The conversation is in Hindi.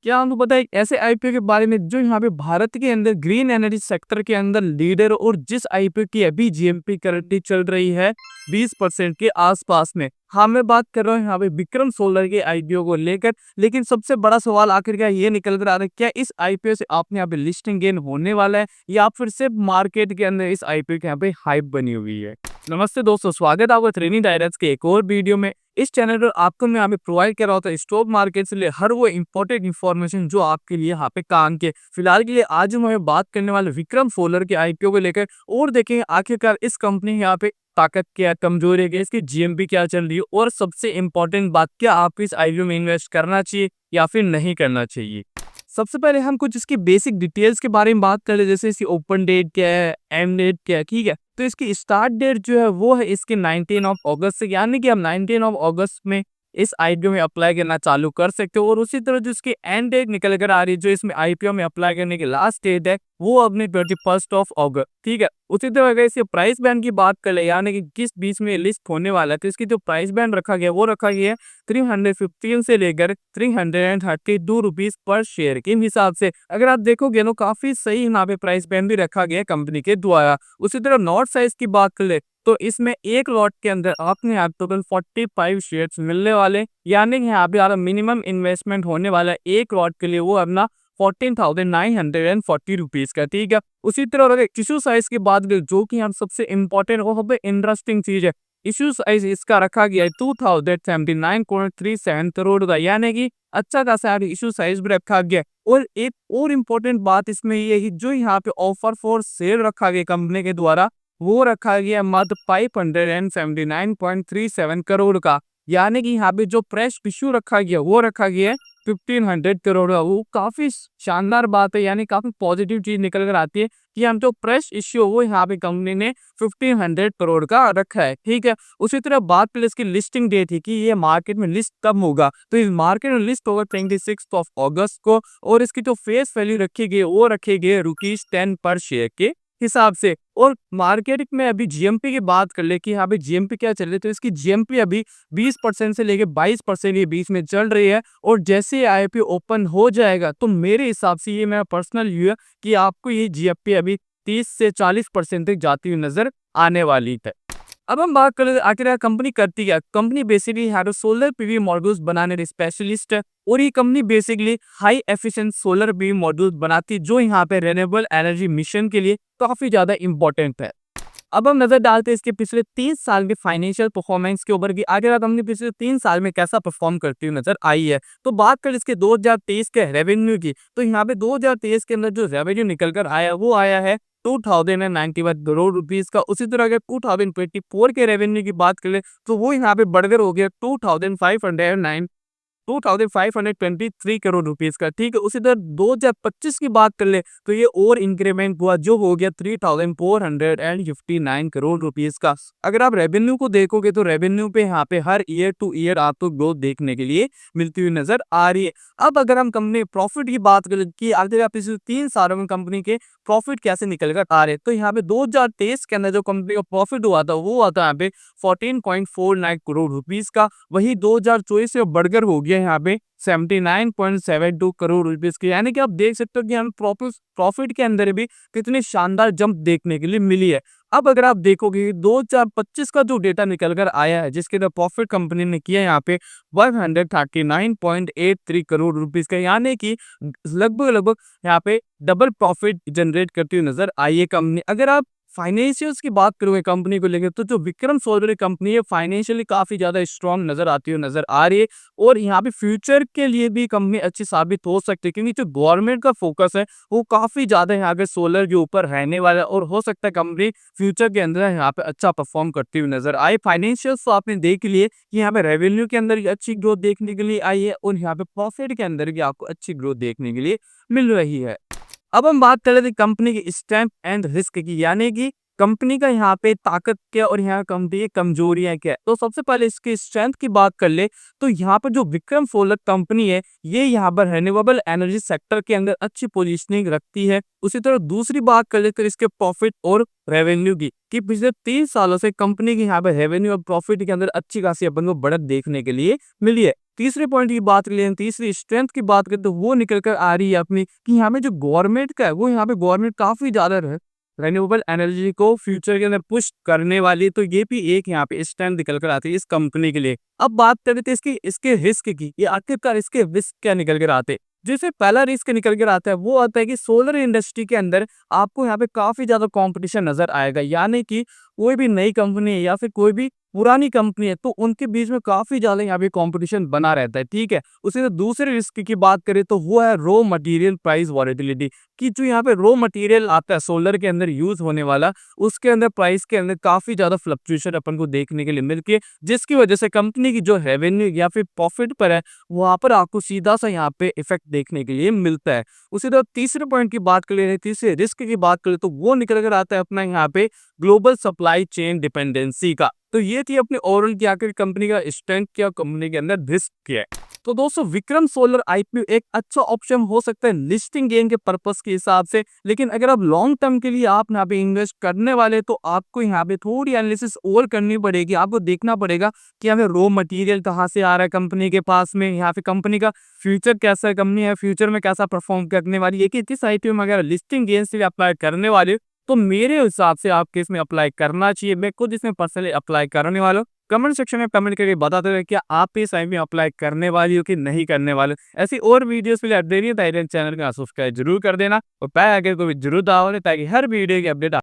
क्या आपको पता है एक ऐसे आईपीओ के बारे में जो यहाँ पे भारत के अंदर ग्रीन एनर्जी सेक्टर के अंदर लीडर और जिस आईपीओ की अभी जीएमपी करंटली चल रही है 20% के आसपास में। हाँ, मैं बात कर रहा हूँ यहाँ पे विक्रम सोलर के आईपीओ को लेकर। लेकिन सबसे बड़ा सवाल आखिरकार ये निकल कर आ रहा है, क्या इस आईपीओ से आपने यहाँ पे लिस्टिंग गेन होने वाला है या फिर सिर्फ मार्केट के अंदर इस आईपीओ के यहाँ पे हाइप बनी हुई है। नमस्ते दोस्तों, स्वागत है आपका ट्रेनिंग डायरेक्ट के एक और वीडियो में। इस चैनल पर आपको मैं यहाँ पे प्रोवाइड कर रहा होता है स्टॉक मार्केट से लिए हर वो इंपॉर्टेंट इन्फॉर्मेशन जो आपके लिए यहाँ पे काम के। फिलहाल के लिए आज हम बात करने वाले विक्रम सोलर के आईपीओ को लेकर और देखेंगे आखिरकार इस कंपनी यहाँ पे ताकत क्या, कमजोरी क्या, इसकी जीएमपी क्या चल रही है और सबसे इंपॉर्टेंट बात, क्या आप इस आईपीओ में इन्वेस्ट करना चाहिए या फिर नहीं करना चाहिए। सबसे पहले हम कुछ इसकी बेसिक डिटेल्स के बारे में बात कर ले, जैसे इसकी ओपन डेट क्या है, एंड डेट क्या है। ठीक है, तो इसकी स्टार्ट डेट जो है वो है इसके 19 ऑफ अगस्त से, यानी कि हम 19 ऑफ अगस्त में इस आईपीओ में अप्लाई करना चालू कर सकते हो। और उसी तरह जो इसकी एंड डेट निकल कर आ रही है, जो इसमें आईपीओ में अप्लाई करने की लास्ट डेट है, वो अपने 21 ऑफ अगस्त। ठीक है, उसी तरह अगर इसके प्राइस बैंड की बात कर ले, यानी कि किस बीच में लिस्ट होने वाला है, तो इसकी जो प्राइस बैंड रखा गया वो रखा गया है 315 से लेकर 332 रुपीज पर शेयर के हिसाब से। अगर आप देखोगे तो काफी सही यहाँ पे प्राइस बैंड भी रखा गया है कंपनी के द्वारा। उसी तरह नॉट साइज की बात कर ले, तो इसमें एक लॉट के अंदर आपने यहाँ टोटल 45 शेयर्स मिलने वाले, यानी कि यहाँ पे आपका मिनिमम इन्वेस्टमेंट होने वाला है एक लॉट के लिए वो अपना 14,940 रुपीज का। ठीक है, उसी तरह अगर इशू साइज की बात करें, जो कि यहाँ सबसे इंपॉर्टेंट और इंटरेस्टिंग चीज है, इशू साइज इसका रखा गया है 2079.37 करोड़ का, यानी कि अच्छा खासा इशू साइज भी रखा गया है। और एक और इम्पोर्टेंट बात इसमें ये है, जो यहाँ पे ऑफर फॉर सेल रखा गया कंपनी के द्वारा, वो रखा गया मात्र 579.37 करोड़ का, यानी कि यहाँ पे जो प्रेस इश्यू रखा गया वो रखा गया है 1500 करोड़ का। वो काफी शानदार बात है, यानी काफी पॉजिटिव चीज निकल कर आती है कि हम जो प्रेस इश्यू वो यहाँ पे कंपनी ने 1500 करोड़ का रखा है। ठीक है, उसी तरह बात कर इसकी लिस्टिंग डेट थी कि ये मार्केट में लिस्ट कब होगा, तो इस मार्केट में लिस्ट होगा 26 ऑफ अगस्त को। और इसकी जो फेस वैल्यू रखी गई वो रखी गई ₹10 पर शेयर के हिसाब से। और मार्केट में अभी जीएमपी की बात कर ले कि यहाँ पे जीएमपी क्या चल रही है, तो इसकी जीएमपी अभी 20% से लेके 22% ये बीच में चल रही है। और जैसे ये आईपीओ ओपन हो जाएगा, तो मेरे हिसाब से, ये मेरा पर्सनल व्यू है, कि आपको ये जीएमपी अभी 30 से 40% तक जाती हुई नजर आने वाली है। अब हम बात करें आखिर कंपनी करती क्या। कंपनी बेसिकली यहाँ पे सोलर पीवी मॉड्यूल्स बनाने के स्पेशलिस्ट है, और ये company basically high efficient solar PV modules बनाती है, जो यहाँ पे रिन्यूएबल एनर्जी मिशन के लिए काफी ज्यादा इंपॉर्टेंट है। अब हम नजर डालते हैं इसके पिछले 30 साल के फाइनेंशियल परफॉर्मेंस के ऊपर कि आखिर कंपनी पिछले 3 साल में कैसा परफॉर्म करती हुई नजर आई है। तो बात करें इसके 2023 के रेवेन्यू की, तो यहाँ पे 2023 के अंदर जो रेवेन्यू निकल कर आया वो आया है 2091 करोड़ रुपीज का। उसी तरह अगर 2024 के रेवेन्यू की बात करें, तो वो यहाँ पे बढ़कर हो गया 2523 करोड़ रुपीस का। ठीक है, उसी तरह 2025 की बात कर ले, तो ये और इंक्रीमेंट हुआ, जो हो गया 3459 करोड़ रुपीस का। अगर आप रेवेन्यू को देखोगे, तो रेवेन्यू पे यहाँ पे हर ईयर टू ईयर आपको ग्रोथ देखने के लिए मिलती हुई नजर आ रही है। अब अगर हम कंपनी प्रॉफिट की बात करें कि आखिर आप पिछले 3 सालों में कंपनी के प्रॉफिट कैसे निकल कर आ रहे, तो यहाँ पे 2023 के अंदर जो कंपनी का प्रॉफिट हुआ था वो हुआ था यहाँ पे 14.49 करोड़ रुपीस का। वही 2024 से बढ़कर हो गया यहाँ पे 79.72 करोड़ रुपीस की, यानी कि आप देख सकते हो कि हमें प्रॉफिट के अंदर भी कितनी शानदार जंप देखने के लिए मिली है। अब अगर आप देखोगे 2025 का जो डेटा निकल कर आया है, जिसके अंदर प्रॉफिट कंपनी ने किया यहाँ पे 139.83 करोड़ रुपीस का, यानी कि लगभग यहाँ पे डबल प्रॉफिट जनरेट करती हुई नजर आई है कंपनी। अगर आप फाइनेंशियल्स की बात करोगे कंपनी को लेकर, तो जो विक्रम सोलर कंपनी है फाइनेंशियली काफी ज्यादा स्ट्रांग नजर आती हुई नजर आ रही है। और यहाँ पे फ्यूचर के लिए भी कंपनी अच्छी साबित हो सकती है, क्योंकि जो गवर्नमेंट का फोकस है वो काफी ज्यादा यहाँ पे सोलर के ऊपर रहने वाला है। और हो सकता है कंपनी फ्यूचर के अंदर यहाँ पे अच्छा परफॉर्म करती हुई नजर आए। फाइनेंशियल्स तो आपने देख लिए कि यहाँ पे रेवेन्यू के अंदर अच्छी ग्रोथ देखने के लिए आई है, और यहाँ पे प्रॉफिट के अंदर भी आपको अच्छी ग्रोथ देखने के लिए मिल रही है। अब हम बात कर रहे थे कंपनी की स्ट्रेंथ एंड रिस्क की, यानी कि कंपनी का यहाँ पे ताकत क्या और यहाँ कंपनी की कमजोरियां क्या है। तो सबसे पहले इसकी स्ट्रेंथ की बात कर ले तो यहाँ पर जो विक्रम सोलर कंपनी है ये यहाँ पर रिन्यूएबल एनर्जी सेक्टर के अंदर अच्छी पोजीशनिंग रखती है। उसी तरह दूसरी बात कर ले तो इसके प्रॉफिट और रेवेन्यू की कि पिछले 3 सालों से कंपनी के यहाँ पे रेवेन्यू और प्रॉफिट के अंदर अच्छी खासी अपन को बढ़त देखने के लिए मिली है। तीसरे पॉइंट की बात करें, तीसरी स्ट्रेंथ की बात करें तो वो निकल कर आ रही है अपनी कि यहाँ पे जो गवर्नमेंट का है वो यहाँ पे गवर्नमेंट काफी ज्यादा रिन्यूएबल एनर्जी को फ्यूचर के अंदर पुश करने वाली, तो ये भी एक यहाँ पे स्ट्रेंथ निकल कर आती है इस कंपनी के लिए। अब बात करें तो इसके रिस्क की, ये आखिरकार इसके रिस्क क्या निकल कर आते। जैसे पहला रिस्क निकल कर आता है वो आता है कि सोलर इंडस्ट्री के अंदर आपको यहाँ पे काफी ज्यादा कंपटीशन नजर आएगा, यानी कि कोई भी नई कंपनी है या फिर कोई भी पुरानी कंपनी है तो उनके बीच में काफी ज्यादा यहाँ पे कंपटीशन बना रहता है, ठीक है। उसी तरह दूसरे रिस्क की बात करें तो वो है रॉ मटेरियल प्राइस वॉलेटिलिटी, कि जो यहाँ पे रॉ मटेरियल आता है सोलर के अंदर यूज होने वाला, उसके अंदर प्राइस के अंदर काफी ज्यादा फ्लक्चुएशन अपन को देखने के लिए मिलती है, जिसकी वजह से कंपनी की जो रेवेन्यू या फिर प्रॉफिट पर है वहां पर आपको सीधा सा यहाँ पे इफेक्ट देखने के लिए मिलता है। उसी तरह तीसरे पॉइंट की बात कर ले, तीसरे रिस्क की बात करें तो वो निकल कर आता है अपना यहाँ पे ग्लोबल सप्लाई चेन डिपेंडेंसी का। तो ये थी अपने ओवरऑल की आखिर कंपनी का स्ट्रेंथ क्या, कंपनी के अंदर रिस्क क्या है। तो दोस्तों विक्रम सोलर आईपीओ एक अच्छा ऑप्शन हो सकता है लिस्टिंग गेन के पर्पस के हिसाब से, लेकिन अगर आप लॉन्ग टर्म के लिए आप यहाँ पे इन्वेस्ट करने वाले तो आपको यहाँ पे थोड़ी एनालिसिस और करनी पड़ेगी। आपको देखना पड़ेगा कि यहाँ पे रॉ मटेरियल कहाँ से आ रहा है कंपनी के पास में, यहाँ पे कंपनी का फ्यूचर कैसा है, कंपनी है फ्यूचर में कैसा परफॉर्म करने वाली है, कि किस आईपीओ में अगर लिस्टिंग गेन से अप्लाई करने वाले तो मेरे हिसाब से आपके इसमें अप्लाई करना चाहिए। मैं खुद इसमें पर्सनली अप्लाई करने वाला हूँ। कमेंट सेक्शन में कमेंट करके बताते रहे क्या आप इस टाइम में अप्लाई करने वाली हो कि नहीं करने वाले। ऐसी और वीडियोस के लिए अपडेट चैनल का सब्सक्राइब जरूर कर देना और पैर आगे को भी जरूर दावा ताकि हर वीडियो की अपडेट